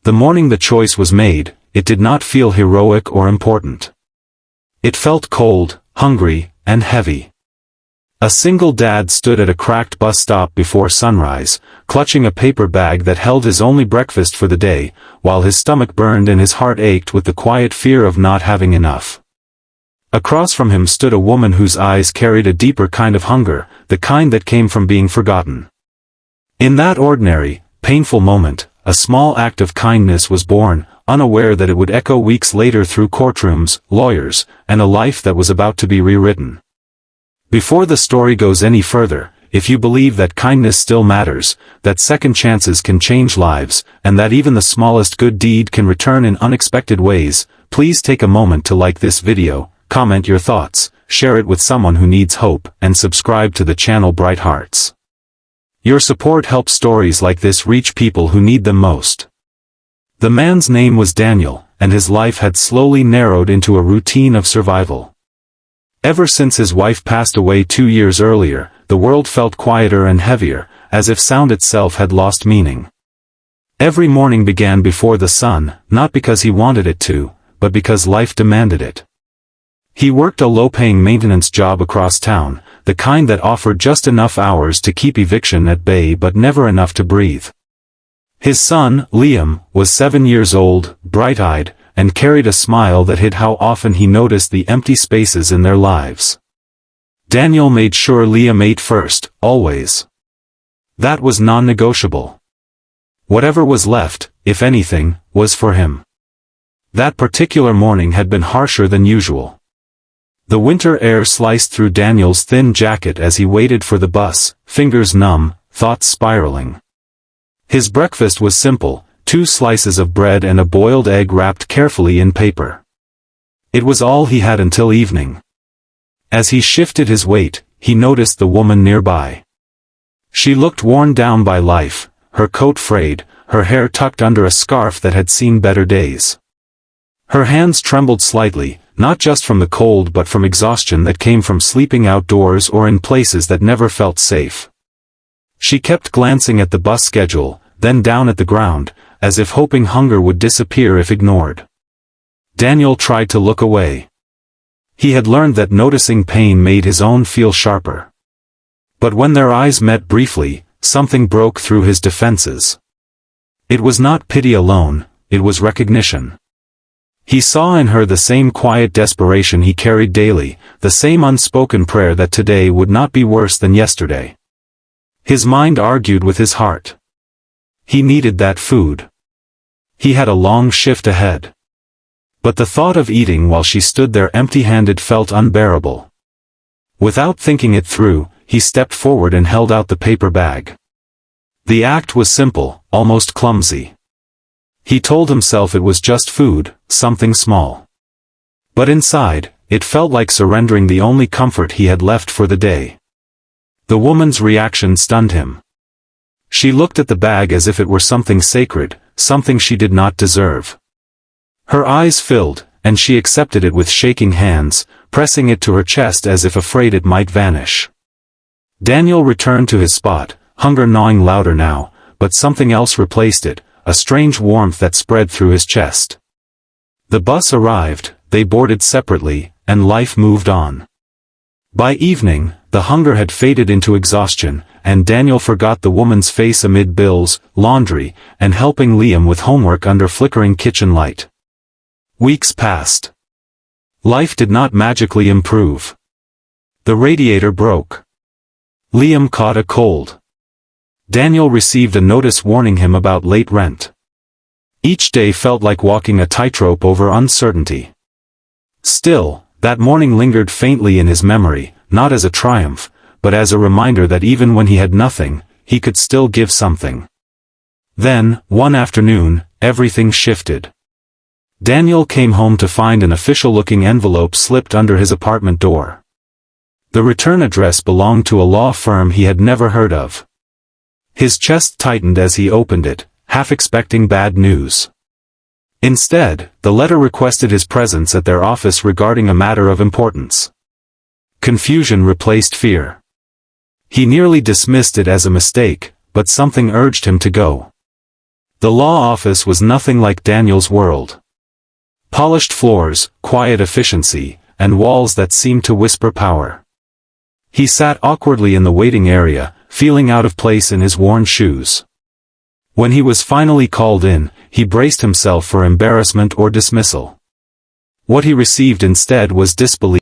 The morning the choice was made, it did not feel heroic or important. It felt cold, hungry, and heavy. A single dad stood at a cracked bus stop before sunrise, clutching a paper bag that held his only breakfast for the day, while his stomach burned and his heart ached with the quiet fear of not having enough. Across from him stood a woman whose eyes carried a deeper kind of hunger, the kind that came from being forgotten. In that ordinary, painful moment, a small act of kindness was born, unaware that it would echo weeks later through courtrooms, lawyers, and a life that was about to be rewritten. Before the story goes any further, if you believe that kindness still matters, that second chances can change lives, and that even the smallest good deed can return in unexpected ways, please take a moment to like this video, comment your thoughts, share it with someone who needs hope, and subscribe to the channel Bright Hearts. Your support helps stories like this reach people who need them most. The man's name was Daniel, and his life had slowly narrowed into a routine of survival. Ever since his wife passed away 2 years earlier, the world felt quieter and heavier, as if sound itself had lost meaning. Every morning began before the sun, not because he wanted it to, but because life demanded it. He worked a low-paying maintenance job across town, the kind that offered just enough hours to keep eviction at bay but never enough to breathe. His son, Liam, was 7 years old, bright-eyed, and carried a smile that hid how often he noticed the empty spaces in their lives. Daniel made sure Liam ate first, always. That was non-negotiable. Whatever was left, if anything, was for him. That particular morning had been harsher than usual. The winter air sliced through Daniel's thin jacket as he waited for the bus, fingers numb, thoughts spiraling. His breakfast was simple, 2 slices of bread and a boiled egg wrapped carefully in paper. It was all he had until evening. As he shifted his weight, he noticed the woman nearby. She looked worn down by life, her coat frayed, her hair tucked under a scarf that had seen better days. Her hands trembled slightly, not just from the cold but from exhaustion that came from sleeping outdoors or in places that never felt safe. She kept glancing at the bus schedule, then down at the ground, as if hoping hunger would disappear if ignored. Daniel tried to look away. He had learned that noticing pain made his own feel sharper. But when their eyes met briefly, something broke through his defenses. It was not pity alone, it was recognition. He saw in her the same quiet desperation he carried daily, the same unspoken prayer that today would not be worse than yesterday. His mind argued with his heart. He needed that food. He had a long shift ahead. But the thought of eating while she stood there empty-handed felt unbearable. Without thinking it through, he stepped forward and held out the paper bag. The act was simple, almost clumsy. He told himself it was just food, something small. But inside, it felt like surrendering the only comfort he had left for the day. The woman's reaction stunned him. She looked at the bag as if it were something sacred, something she did not deserve. Her eyes filled, and she accepted it with shaking hands, pressing it to her chest as if afraid it might vanish. Daniel returned to his spot, hunger gnawing louder now, but something else replaced it, a strange warmth that spread through his chest. The bus arrived, they boarded separately, and life moved on. By evening, the hunger had faded into exhaustion, and Daniel forgot the woman's face amid bills, laundry, and helping Liam with homework under flickering kitchen light. Weeks passed. Life did not magically improve. The radiator broke. Liam caught a cold. Daniel received a notice warning him about late rent. Each day felt like walking a tightrope over uncertainty. Still, that morning lingered faintly in his memory, not as a triumph, but as a reminder that even when he had nothing, he could still give something. Then, one afternoon, everything shifted. Daniel came home to find an official-looking envelope slipped under his apartment door. The return address belonged to a law firm he had never heard of. His chest tightened as he opened it, half expecting bad news. Instead, the letter requested his presence at their office regarding a matter of importance. Confusion replaced fear. He nearly dismissed it as a mistake, but something urged him to go. The law office was nothing like Daniel's world. Polished floors, quiet efficiency, and walls that seemed to whisper power. He sat awkwardly in the waiting area, feeling out of place in his worn shoes. When he was finally called in, he braced himself for embarrassment or dismissal. What he received instead was disbelief.